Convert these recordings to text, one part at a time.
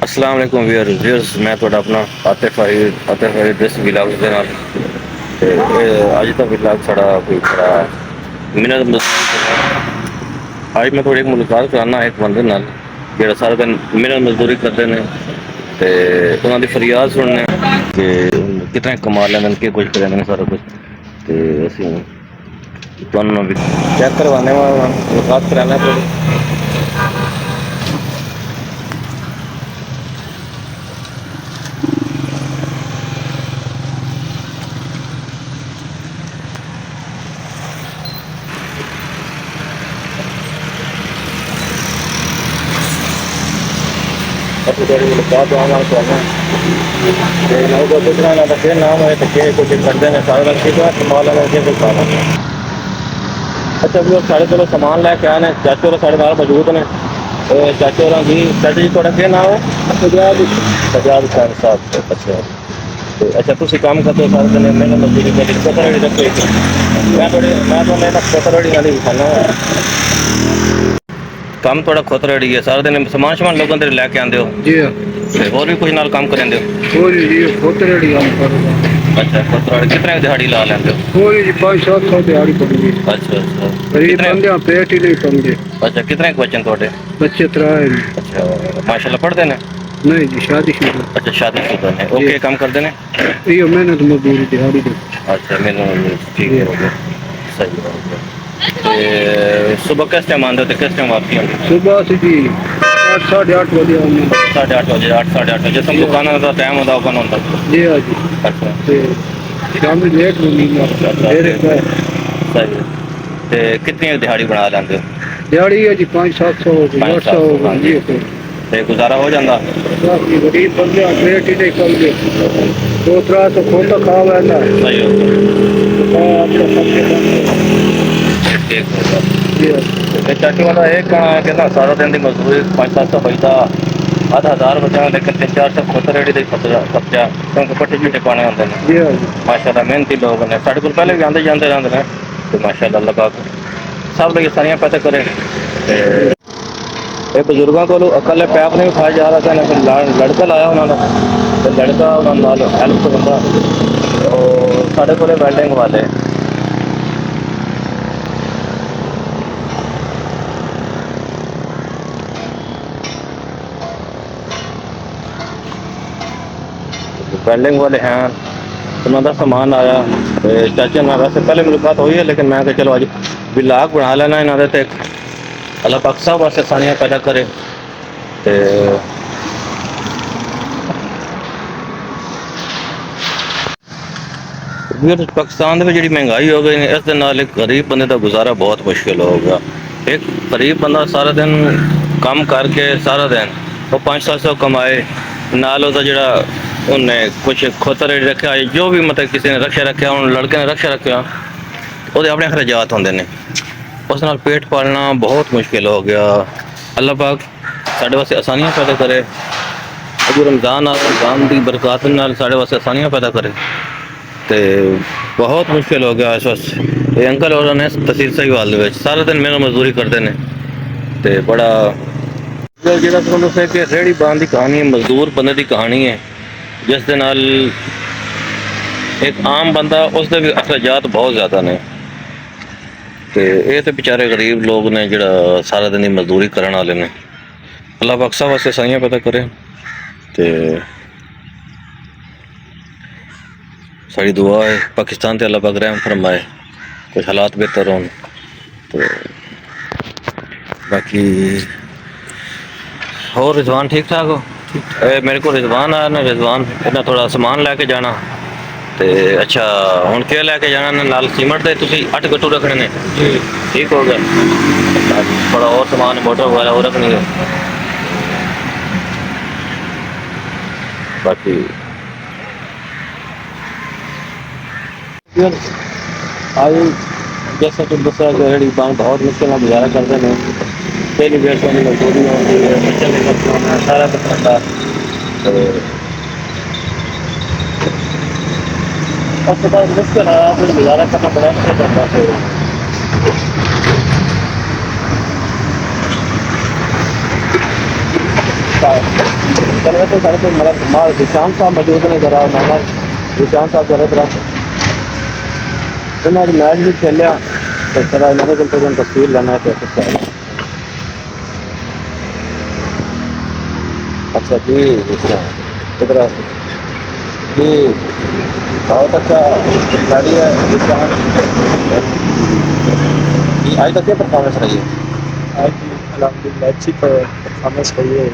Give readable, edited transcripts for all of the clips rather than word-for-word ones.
अस्सलाम वालेकुम व्यूअर्स मैं ਤੁਹਾਡਾ ਆਪਣਾ ਆਤਿਫ ਦਿਸ ਵਲੌਗ ਦੇ ਨਾਲ ਤੇ ਅੱਜ ਦਾ ਵਲੌਗ ਸਾਡਾ ਕੋਈ ਬੜਾ ਮਿਹਨਤ ਮਜ਼ਦੂਰੀ ਅੱਜ ਮੈਂ ਤੁਹਾਡੀ ਇੱਕ ਮੁਲਾਕਾਤ ਕਰਾਉਣਾ ਇੱਕ ਬੰਦੇ ਨਾਲ ਜਿਹੜਾ ਸਾਰਾ ਦਿਨ ਮਿਹਨਤ ਮਜ਼ਦੂਰੀ ਕਰਦੇ ਨੇ ਤੇ ਉਹਨਾਂ ਦੀ ਫਰਿਆਦ ਸੁਣਨੇ ਕਿ ਕਿਤਨਾ ਕਮਾ ਲੈਂਦੇ ਨੇ ਕੀ ਕੁਝ ਕਰਦੇ ਨੇ ਸਾਰਾ ਕੁਝ ਤੇ ਅਸੀਂ ਤੁਹਾਨੂੰ ਵੀ ਚੈੱਕ ਕਰਵਾਉਣੇ ਵਾਲਾ ਮੁਲਾਕਾਤ ਕਰਾਉਣਾ ਥੋੜੀ ਅਸੀਂ ਤੁਹਾਡੀ ਮੁਲਾਕਾਤ ਆਉਣਾ ਚਾਹੁੰਦੇ ਹਾਂ ਤੇ ਨਾ ਉਹ ਪੁੱਛਣਾ ਨਾ ਤਾਂ ਕਿ ਨਾਮ ਹੈ ਤੇ ਕਿ ਕੁਝ ਕਰਦੇ ਨੇ ਸਾਰਾ ਦਿਨ ਕਿਹਦਾ ਕਮਾ ਲੈਣਾ ਕਿ ਕੁਝ ਖਾਣਾ ਅੱਛਾ ਵੀ ਉਹ ਸਾਡੇ ਕੋਲੋਂ ਸਮਾਨ ਲੈ ਕੇ ਆਏ ਨੇ ਚਾਚੇ ਹੋਰਾਂ ਸਾਡੇ ਨਾਲ ਮੌਜੂਦ ਨੇ ਚਾਚੇ ਹੋਰਾਂ ਦੀ ਚਾਚਾ ਜੀ ਤੁਹਾਡਾ ਕੀ ਨਾਮ ਹੈ ਸਜਾਦ ਖਾਨ ਸਾਹਿਬ ਅੱਛਾ ਤੇ ਅੱਛਾ ਤੁਸੀਂ ਕੰਮ ਕਰਦੇ ਹੋ ਸਾਰਾ ਦਿਨ ਮੈਨੂੰ ਮਜ਼ਦੂਰੀ ਕਰਦੇ ਪਤਰੜੀ ਰੱਖੋ ਮੈਂ ਤੁਹਾਨੂੰ ਇਹਨਾਂ ਪਤਰੜੀ ਨਾਲ ਹੀ ਖਾਣਾ ਕੰਮ ਤੁਹਾਡਾ ਖੁਤਰੜੀ ਹੈ ਸਾਰਾ ਦਿਨ ਸਮਾਨ ਲੋਕਾਂ ਦੇ ਲੈ ਕੇ ਆਉਂਦੇ ਹੋ जी ਤੇ ਹੋਰ ਵੀ ਕੁਝ ਨਾਲ ਕੰਮ ਕਰਾਂਦੇ ਹੋ कोई जी खोतरेड़ी काम करूँगा अच्छा खतरड़ी कितने दिहाड़ी ला लेंगे हो कोई जी 500-700 दिहाड़ी पड़ेगी अच्छा अच्छा गरीब कितने बंदे पेट ही नहीं पाएंगे अच्छा कितने बच्चे थोड़े बच्चे त्राए हैं। अच्छा माशाल्लाह पढ़ते हैं नहीं जी शादी शुदा अच्छा शादीशुदा है ओके काम करते हैं ये मेहनत मजदूरी दिहाड़ी दे अच्छा मेरे ठीक हो गया सही हो गया सुबह किस टाइम आते हो किस टाइम वापसी आते सुबह से जी 8-8:30 बजे आने 8:30 बजे 8 8:30 बजे सब दुकान का टाइम होता ओपन होता जी हाँ जी अच्छा ते शाम में लेट में नहीं सही है तो कितनी दिहाड़ी बना लेंगे हो दिहाड़ी है जी 500-700 800 जी ਤੇ ਗੁਜ਼ਾਰਾ ਹੋ ਜਾਂਦਾ बाकी गरीब बंदे पेट ही नहीं पाएंगे 2-300 खोता खा लेना ਸਹੀ ਹੋ अपना सबके ਠੀਕ ਹੋ ਗਿਆ जी हाँ ਤੇ ਚਾਚੂ ਵਾਲਾ ਇਹ ਕਹਿਣਾ ਹੈ ਕਿ ਨਾ ਸਾਰਾ ਦਿਨ ਦੀ ਮਜ਼ਦੂਰੀ 5-700 ਪੈਸਾ ਆਧਾ ਹਜ਼ਾਰ ਬਚਾ ਲੇਕਿਨ 3-400 ਖੁੱਤ ਰੇੜੀ ਦੇ ਖਰਚਾ ਕਿਉਂਕਿ ਪੱਟੇ ਝੂਟੇ ਪਾਣੇ ਹੁੰਦੇ ਨੇ जी हाँ जी ਮਾਸ਼ਾਅੱਲਾ ਮਿਹਨਤੀ ਲੋਕ ਨੇ ਸਾਡੇ ਕੋਲ ਪਹਿਲੇ ਵੀ ਆਉਂਦੇ ਜਾਂਦੇ ਰਹਿੰਦੇ ਨੇ ਤੇ ਮਾਸ਼ਾਅੱਲਾ ਅੱਲਾਹ ਪਾਕ ਸਭ ਲਈ ਸਾਰੀਆਂ ਪੈਸੇ ਕਰੇ ਤੇ ਇਹ ਬਜ਼ੁਰਗਾਂ ਕੋਲੋਂ ਇਕੱਲੇ ਪੈਪ ਨਹੀਂ ਉਠਾਇਆ ਜਾ ਰਿਹਾ ਸੀ ਫਿਰ ਲੜਕਾ ਲਾਇਆ ਉਹਨਾਂ ਨੇ ਤੇ ਲੜਕਾ ਉਹਨਾਂ ਨਾਲ ਹੈਲਪ ਕਰਦਾ ਉਹ ਸਾਡੇ ਕੋਲੇ ਵੈਲਡਿੰਗ ਵਾਲੇ वेल्डिंग वाले हैं उन्होंने समान आया चाचे ना वैसे पहले मुलाकात हुई है लेकिन मैं तो चलो अज व्लॉग बना लेना इन्होंने तो अल्लाह पाक सब वास्ते आसानियां पैदा करे ते पाकिस्तान में जी महंगाई हो गई इस एक गरीब बंदे का गुजारा बहुत मुश्किल हो गया एक गरीब बंदा सारा दिन काम करके सारा दिन वो 500-700 कमाए नाल उसका जोड़ा उन्हें कुछ खोतर रखा जो भी मतलब किसी ने रक्षा रखा उन लड़के ने रक्षा रखा वो अपने खर्चात होंगे ने उस नाल पेट पालना बहुत मुश्किल हो गया अल्लाह पाक साढ़े वास्ते आसानियां पैदा करे अगर रमज़ान की बरकत नाल साढ़े वास्ते आसानियां पैदा करे तो बहुत मुश्किल हो गया इस वक्त ये अंकल और ने तहसील साहिवाल सारा दिन मेहनत मजदूरी करते हैं तो बड़ा जो तुहानूं कि रेहड़ी बांध की कहानी है मजदूर बंदे की कहानी है जिस दे नाल एक आम बंदा उसके भी अखराजात बहुत ज़्यादा ने तो ये तो बेचारे गरीब लोग ने जिहड़ा सारा दिन की मजदूरी करने वाले ने अल्लाह पाक सब वास्ते आसानियां पैदा करे तो साड़ी दुआ है पाकिस्तान से अल्लाह पाक रहम फरमाए कुछ हालात बेहतर हों तो बाकी और रिजवान ठीक ठाक हो मेरे को रिजवान आया ना रिजवान इन्हें थोड़ा समान लैके जाना तो अच्छा हुण क्या लैके जाना नाल सीमेंट के तुसी 8 गट्टू रखने ने ठीक हो गया थोड़ा और समान मोटर वगैरह वो रखनी है बाकी आज जैसा तुम दसा रेहड़ी पान बहुत मुश्किल गुजारा करते हैं पहली बेर से मजदूरी होती है बच्चे भी करते हैं सारा कुछ करता तो मुश्किल है गुजारा करना बड़ा मुश्किल करता है चलो तो सारे तो मतलब माल निशान साहब मौजूद ने जरा मैंने निशान साहब जरा जरा तो मैंने मैच भी खेलिया तो जरा इन्होंने कोई तस्वीर लेना है तो कुछ अच्छा जी अच्छा इधर जी बहुत अच्छा खिलाड़ी है निशान जी आज तक क्या परफॉर्मेंस रही है आज अल्हम्दुलिल्लाह अच्छी परफॉर्मेंस रही है।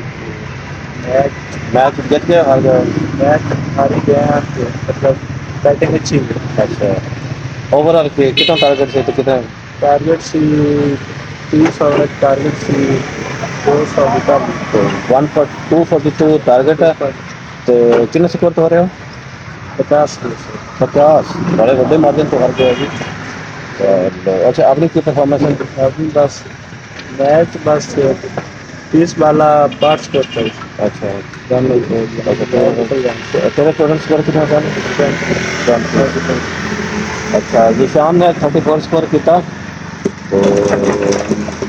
मैच मैच जीत के हार गए मैच हारी गए हैं तो मतलब बैटिंग अच्छी हुई। अच्छा ओवरऑल कितना टारगेट से तो कितना टारगेट सी 30 ओवर टारगेट सी 200 निकाल तो 242 टारगेट है तो कितने स्कोर तो हो रहे हो 50 50 बड़े बड़े मार्जिन तो हार गए अभी तो अच्छा अपनी की परफॉर्मेंस है अभी बस मैच बस 30 वाला 5 स्कोर था। अच्छा डन अच्छा तेरे टोटल स्कोर कितना था अच्छा निशान ने 34 स्कोर किया तो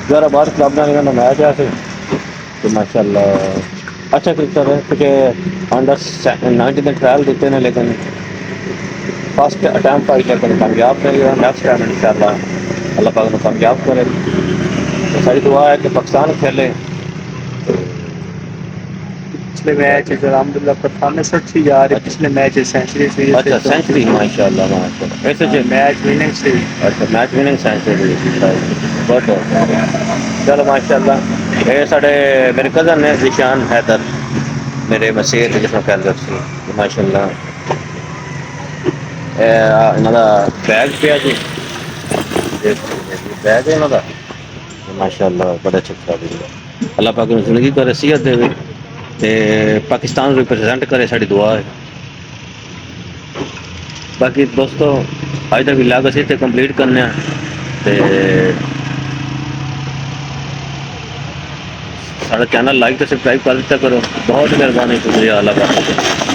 जरा बार क्लब ने मैच है तो माशाल्लाह अच्छा क्रिकेटर है क्योंकि अंडर 19 में ट्रायल देते हैं लेकिन फर्स्ट अटैम्प्ट आई लेकिन कामयाब नहीं हुआ नेक्स्ट टाइम इंशाल्लाह अल्लाह पाक ने कामयाब करे तो सारी दुआ है कि पाकिस्तान खेले पिछले मैच अल्हम्दुलिल्लाह परफॉर्मेंस अच्छी जा रही है। पिछले मैच सेंचुरी से अच्छा सेंचुरी माशाल्लाह माशाल्लाह ऐसे जो मैच विनिंग से अच्छा मैच विनिंग सेंचुरी बहुत चलो माशाल्लाह ये साढ़े मेरे कज़न ने जिशान हैदर मेरे मसीह जिसमें कैलगट से माशाल्लाह ਇਹਨਾਂ ਦਾ बैग ਪਿਆ जी बैग है ਇਹਨਾਂ ਦਾ माशाल्लाह बड़ा अच्छा खिलाड़ी है अल्लाह पाक ਨੂੰ ਜ਼ਿੰਦਗੀ करे सेहत देवे ਤੇ ਪਾਕਿਸਤਾਨ ਨੂੰ ਰਿਪਰੈਜ਼ੈਂਟ करे ਸਾਡੀ ਦੁਆ है बाकी दोस्तों आज का व्लॉग ਅਸੀਂ ਇੱਥੇ ਕੰਪਲੀਟ ਕਰਨੇ ਆ ਤੇ साढ़ा चैनल लाइक तो सब्सक्राइब कर दिया करो बहुत मेहरबानी शुक्रिया अल्लाह पाक